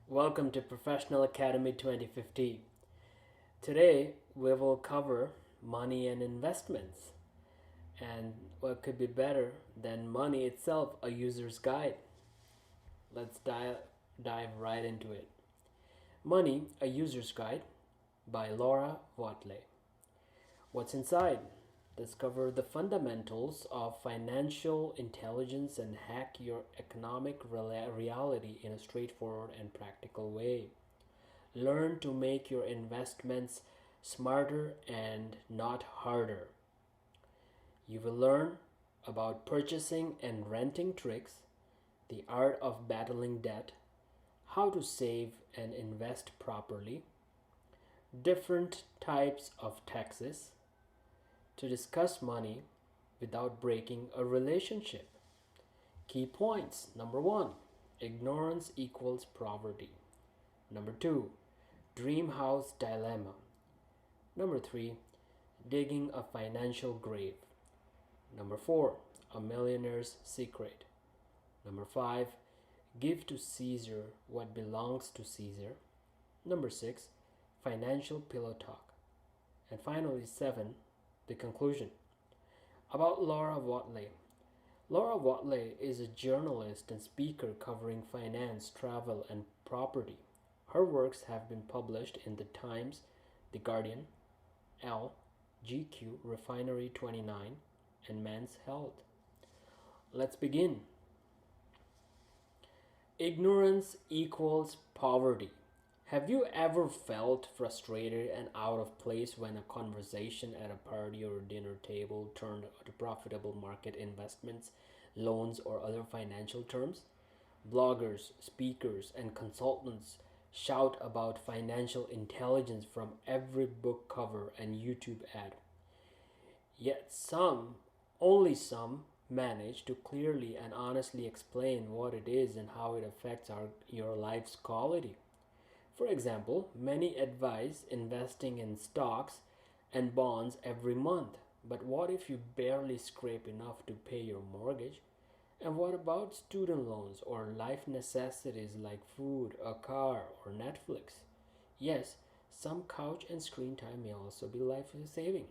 Welcome to Professional Academy 2050. Today we will cover money and investments. And what could be better than money itself, a user's guide? Let's dive right into it. Money, a user's guide by Laura Watley. What's inside? Discover the fundamentals of financial intelligence and hack your economic reality in a straightforward and practical way. Learn to make your investments smarter and not harder. You will learn about purchasing and renting tricks, the art of battling debt, how to save and invest properly, different types of taxes, to discuss money without breaking a relationship. Key points: number one, ignorance equals poverty. Number two, dream house dilemma. Number three, digging a financial grave. Number four, a millionaire's secret. Number five, give to Caesar what belongs to Caesar. Number six, financial pillow talk. And finally, seven, the conclusion. About Laura Watley. Laura Watley is a journalist and speaker covering finance, travel, and property. Her works have been published in The Times, The Guardian, Elle, GQ, Refinery 29, and Men's Health. Let's begin. Ignorance equals poverty. Have you ever felt frustrated and out of place when a conversation at a party or dinner table turned to profitable market investments, loans, or other financial terms? Bloggers, speakers, and consultants shout about financial intelligence from every book cover and YouTube ad. Yet only some, manage to clearly and honestly explain what it is and how it affects your life's quality. For example, many advise investing in stocks and bonds every month. But what if you barely scrape enough to pay your mortgage? And what about student loans or life necessities like food, a car, or Netflix? Yes, some couch and screen time may also be life saving.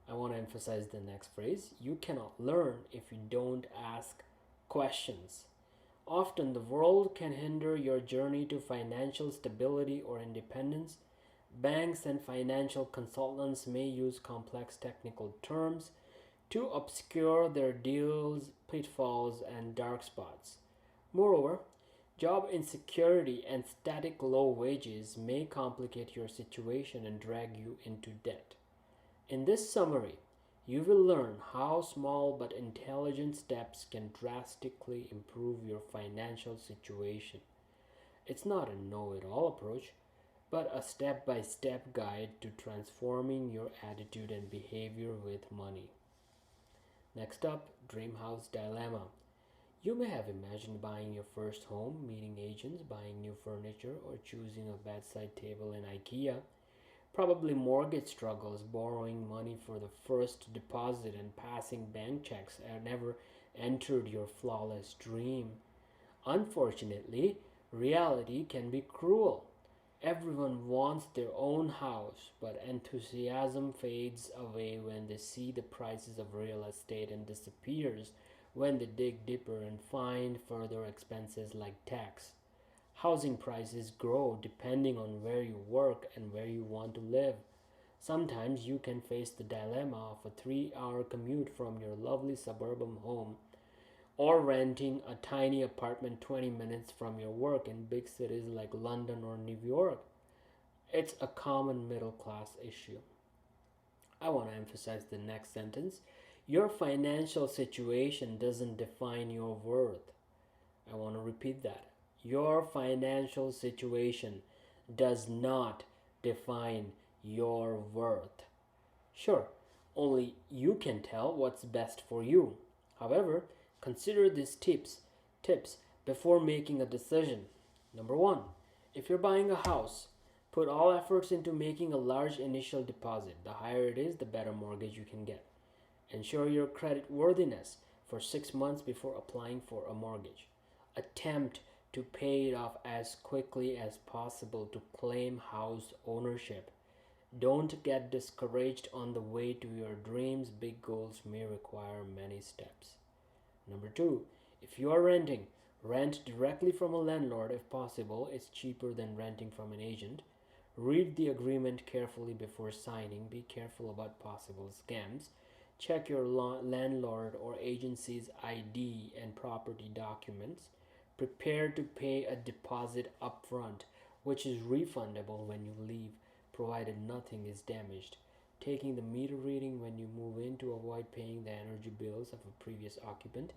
I want to emphasize the next phrase. You cannot learn if you don't ask questions. Often, the world can hinder your journey to financial stability or independence. Banks and financial consultants may use complex technical terms to obscure their deals, pitfalls, and dark spots. Moreover, job insecurity and static low wages may complicate your situation and drag you into debt. In this summary, you will learn how small but intelligent steps can drastically improve your financial situation. It's not a know it all approach, but a step by step guide to transforming your attitude and behavior with money. Next up, Dream House Dilemma. You may have imagined buying your first home, meeting agents, buying new furniture, or choosing a bedside table in IKEA. Probably mortgage struggles, borrowing money for the first deposit, and passing bank checks never entered your flawless dream. Unfortunately, reality can be cruel. Everyone wants their own house, but enthusiasm fades away when they see the prices of real estate and disappears when they dig deeper and find further expenses like tax. Housing prices grow depending on where you work and where you want to live. Sometimes you can face the dilemma of a 3 hour commute from your lovely suburban home or renting a tiny apartment 20 minutes from your work in big cities like London or New York. It's a common middle class issue. I want to emphasize the next sentence. Your financial situation doesn't define your worth. I want to repeat that. Your financial situation does not define your worth. Sure, only you can tell what's best for you. However, consider these tips before making a decision. Number 1, if you're buying a house, put all efforts into making a large initial deposit. The higher it is, the better mortgage you can get. Ensure your credit worthiness for 6 months before applying for a mortgage. Attempt to pay it off as quickly as possible to claim house ownership. Don't get discouraged on the way to your dreams. Big goals may require many steps. Number two, if you are renting, rent directly from a landlord if possible. It's cheaper than renting from an agent. Read the agreement carefully before signing. Be careful about possible scams. Check your landlord or agency's ID and property documents. Prepare to pay a deposit upfront, which is refundable when you leave, provided nothing is damaged. Taking the meter reading when you move in to avoid paying the energy bills of a previous occupant,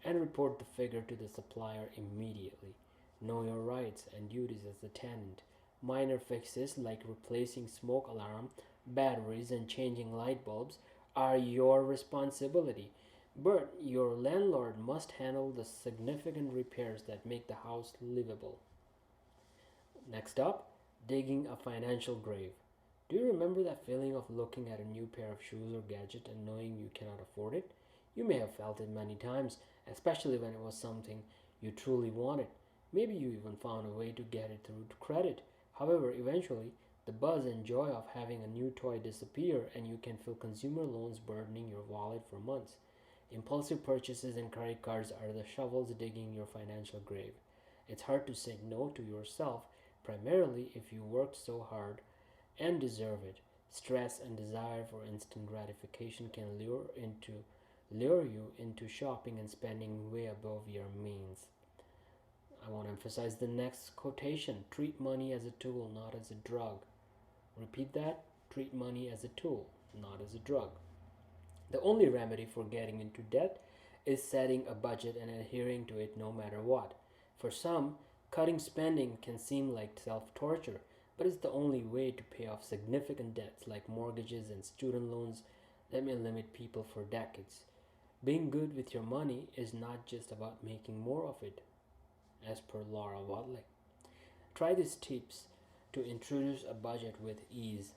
and report the figure to the supplier immediately. Know your rights and duties as a tenant. Minor fixes like replacing smoke alarm, batteries, and changing light bulbs are your responsibility, but your landlord must handle the significant repairs that make the house livable. Next up, digging a financial grave. Do you remember that feeling of looking at a new pair of shoes or gadget and knowing you cannot afford it? You may have felt it many times, especially when it was something you truly wanted. Maybe you even found a way to get it through credit. However, eventually, the buzz and joy of having a new toy disappear and you can feel consumer loans burdening your wallet for months. Impulsive purchases and credit cards are the shovels digging your financial grave. It's hard to say no to yourself, primarily if you worked so hard and deserve it. Stress and desire for instant gratification can lure you into shopping and spending way above your means. I want to emphasize the next quotation: treat money as a tool, not as a drug. Repeat that: treat money as a tool, not as a drug. The only remedy for getting into debt is setting a budget and adhering to it no matter what. For some, cutting spending can seem like self torture, but it's the only way to pay off significant debts like mortgages and student loans that may limit people for decades. Being good with your money is not just about making more of it, as per Laura Watley. Try these tips to introduce a budget with ease.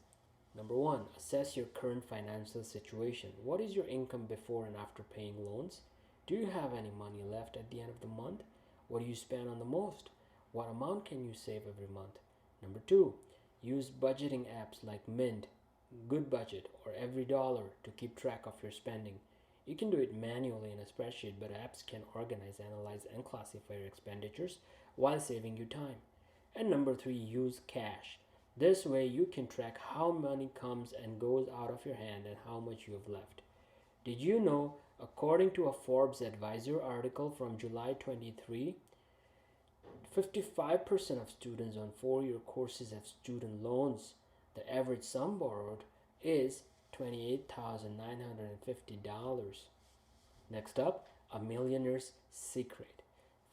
Number one, assess your current financial situation. What is your income before and after paying loans? Do you have any money left at the end of the month? What do you spend on the most? What amount can you save every month? Number two, use budgeting apps like Mint, Good Budget, or Every Dollar to keep track of your spending. You can do it manually in a spreadsheet, but apps can organize, analyze, and classify your expenditures while saving you time. And number three, use cash. This way you can track how money comes and goes out of your hand and how much you have left. Did you know, according to a Forbes Advisor article from July 23, 55% of students on 4-year courses have student loans. The average sum borrowed is $28,950. Next up, a millionaire's secret.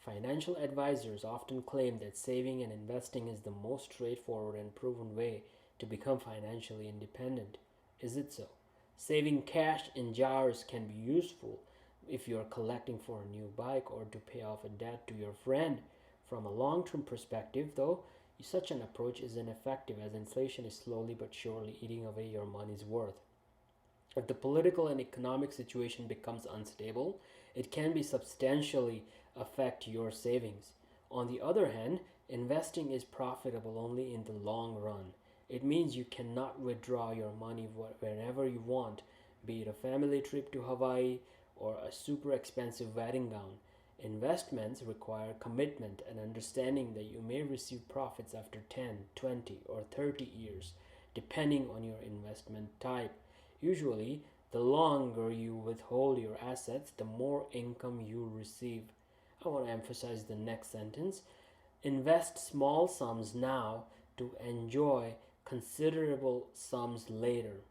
Financial advisors often claim that saving and investing is the most straightforward and proven way to become financially independent. Is it so? Saving cash in jars can be useful if you are collecting for a new bike or to pay off a debt to your friend. From a long-term perspective, though, such an approach is ineffective as inflation is slowly but surely eating away your money's worth. If the political and economic situation becomes unstable, it can be substantially affect your savings. On the other hand, investing is profitable only in the long run. It means you cannot withdraw your money whenever you want, be it a family trip to Hawaii or a super expensive wedding gown. Investments require commitment and understanding that you may receive profits after 10, 20, or 30 years, depending on your investment type. Usually, the longer you withhold your assets, the more income you receive. I want to emphasize the next sentence. Invest small sums now to enjoy considerable sums later.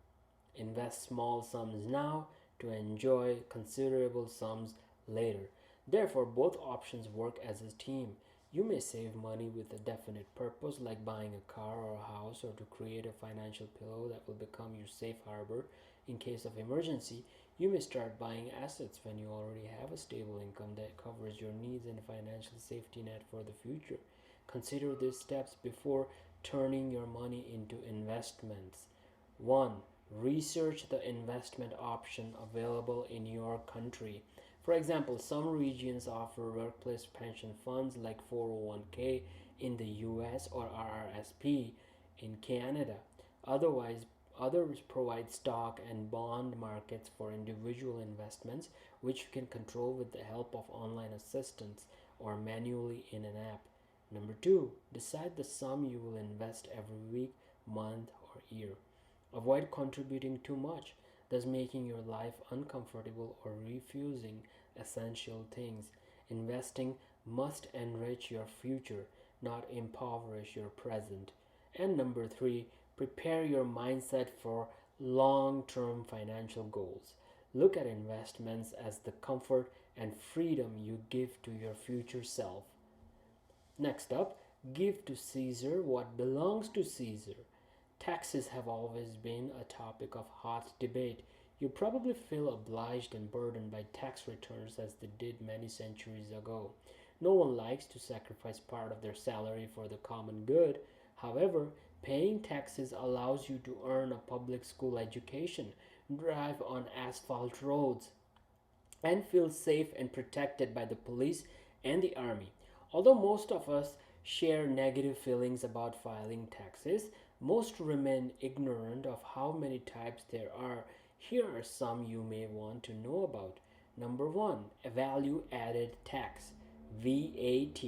Invest small sums now to enjoy considerable sums later. Therefore, both options work as a team. You may save money with a definite purpose, like buying a car or a house, or to create a financial pillow that will become your safe harbor in case of emergency. You may start buying assets when you already have a stable income that covers your needs and a financial safety net for the future. Consider these steps before turning your money into investments. 1. Research the investment option available in your country. For example, some regions offer workplace pension funds like 401k in the US or RRSP in Canada. Otherwise, Others provide stock and bond markets for individual investments, which you can control with the help of online assistants or manually in an app. Number two, decide the sum you will invest every week, month, or year. Avoid contributing too much, thus making your life uncomfortable or refusing essential things. Investing must enrich your future, not impoverish your present. And number three, prepare your mindset for long term financial goals. Look at investments as the comfort and freedom you give to your future self. Next up, give to Caesar what belongs to Caesar. Taxes have always been a topic of hot debate. You probably feel obliged and burdened by tax returns as they did many centuries ago. No one likes to sacrifice part of their salary for the common good. However, paying taxes allows you to earn a public school education, drive on asphalt roads, and feel safe and protected by the police and the army. Although most of us share negative feelings about filing taxes, most remain ignorant of how many types there are. Here are some you may want to know about. Number one, a value added tax. VAT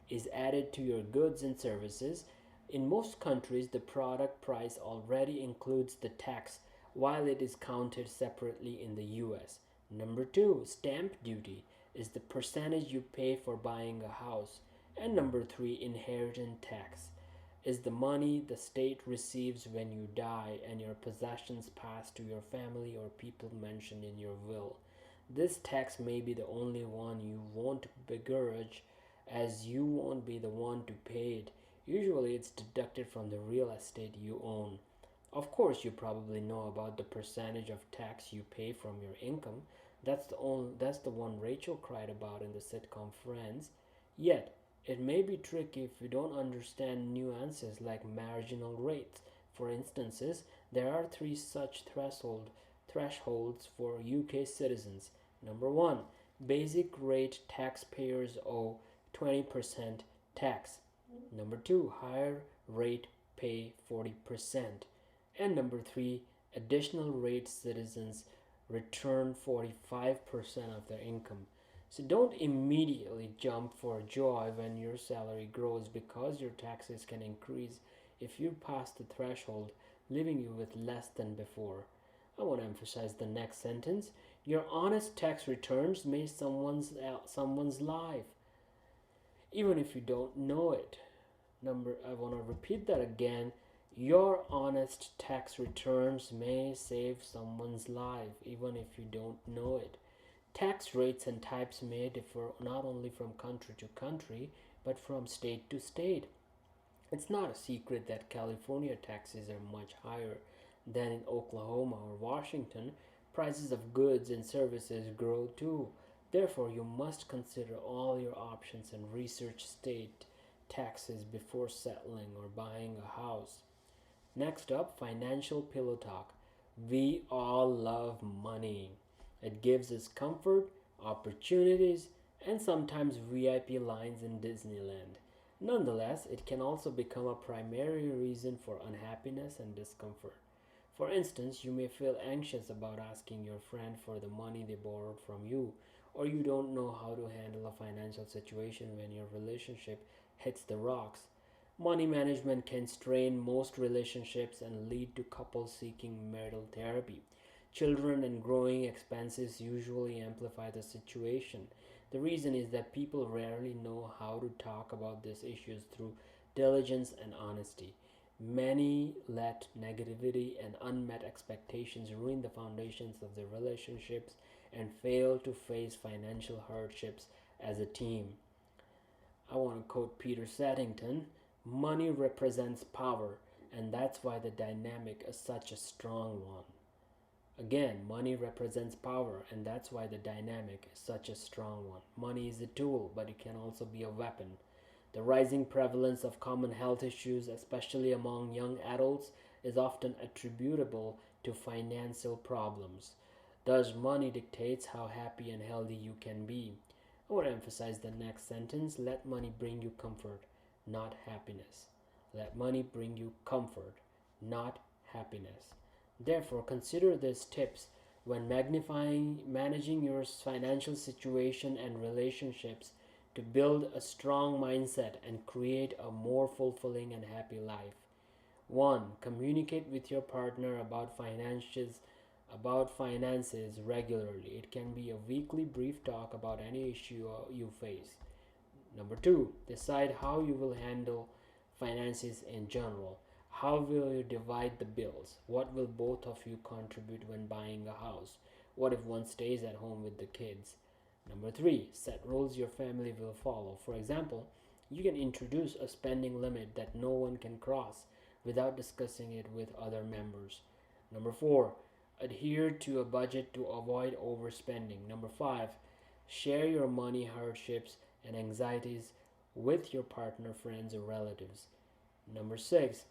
is added to your goods and services. In most countries, the product price already includes the tax, while it is counted separately in the US. Number two, stamp duty is the percentage you pay for buying a house. And number three, inheritance tax is the money the state receives when you die and your possessions pass to your family or people mentioned in your will. This tax may be the only one you won't begrudge, as you won't be the one to pay it. Usually, it's deducted from the real estate you own. Of course, you probably know about the percentage of tax you pay from your income. That's the one Rachel cried about in the sitcom Friends. Yet, it may be tricky if you don't understand nuances like marginal rates. For instances, there are three such thresholds for UK citizens. Number one, basic rate taxpayers owe 20% tax. Number two, higher rate pay 40%. And number three, additional rate citizens return 45% of their income. So don't immediately jump for joy when your salary grows, because your taxes can increase if you pass the threshold, leaving you with less than before. I want to emphasize the next sentence. Your honest tax returns may someone's life, even if you don't know it. I want to repeat that again. Your honest tax returns may save someone's life, even if you don't know it. Tax rates and types may differ not only from country to country, but from state to state. It's not a secret that California taxes are much higher than in Oklahoma or Washington. Prices of goods and services grow too. Therefore, you must consider all your options and research state taxes before settling or buying a house. Next up, financial pillow talk. We all love money. It gives us comfort, opportunities, and sometimes VIP lines in Disneyland. Nonetheless, it can also become a primary reason for unhappiness and discomfort. For instance, you may feel anxious about asking your friend for the money they borrowed from you, or you don't know how to handle a financial situation when your relationship hits the rocks. Money management can strain most relationships and lead to couples seeking marital therapy. Children and growing expenses usually amplify the situation. The reason is that people rarely know how to talk about these issues through diligence and honesty. Many let negativity and unmet expectations ruin the foundations of their relationships and fail to face financial hardships as a team. I want to quote Peter Saddington: money represents power, and that's why the dynamic is such a strong one. Again, money represents power, and that's why the dynamic is such a strong one. Money is a tool, but it can also be a weapon. The rising prevalence of common health issues, especially among young adults, is often attributable to financial problems. Thus, money dictates how happy and healthy you can be. I want to emphasize the next sentence: let money bring you comfort, not happiness. Let money bring you comfort, not happiness. Therefore, consider these tips when managing your financial situation and relationships to build a strong mindset and create a more fulfilling and happy life. 1. Communicate with your partner about finances regularly. It can be a weekly brief talk about any issue you face. Number 2, decide how you will handle finances in general. How will you divide the bills? What will both of you contribute when buying a house? What if one stays at home with the kids? Number 3, set rules your family will follow. For example, you can introduce a spending limit that no one can cross without discussing it with other members. Number 4, adhere to a budget to avoid overspending. Number 5, share your money hardships and anxieties with your partner, friends, or relatives. Number 6,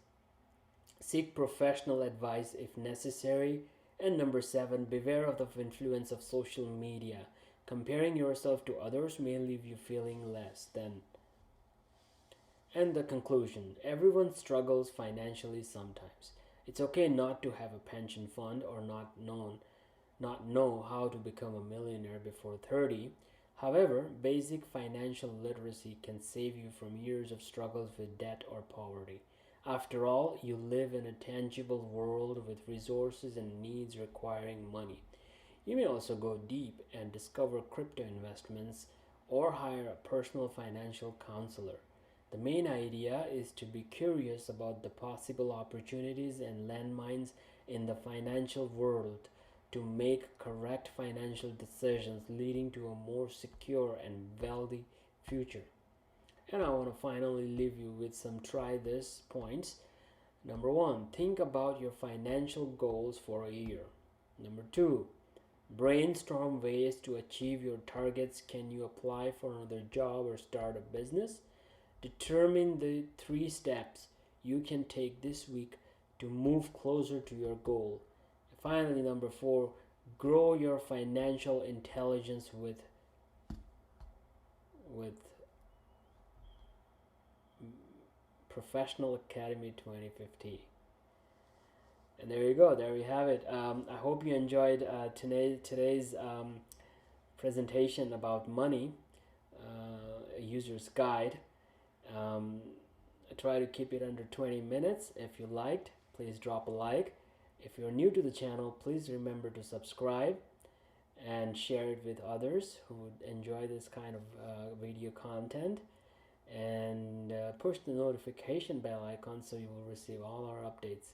seek professional advice if necessary. And number 7, beware of the influence of social media. Comparing yourself to others may leave you feeling less than. And the conclusion: everyone struggles financially sometimes. It's okay not to have a pension fund or not know how to become a millionaire before 30. However, basic financial literacy can save you from years of struggles with debt or poverty. After all, you live in a tangible world with resources and needs requiring money. You may also go deep and discover crypto investments or hire a personal financial counselor. The main idea is to be curious about the possible opportunities and landmines in the financial world to make correct financial decisions leading to a more secure and wealthy future. And I want to finally leave you with some try this points. Number 1, think about your financial goals for a year. Number 2, brainstorm ways to achieve your targets. Can you apply for another job or start a business? Determine the 3 steps you can take this week to move closer to your goal. Finally, number 4, grow your financial intelligence with Professional Academy 2050. And there you go. There you have it. I hope you enjoyed today's presentation about money, a user's guide. I try to keep it under 20 minutes. If you liked, please drop a like. If you're new to the channel, please remember to subscribe and share it with others who would enjoy this kind of video content. And push the notification bell icon so you will receive all our updates.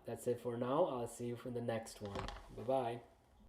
That's it for now. I'll see you for the next one. Bye bye.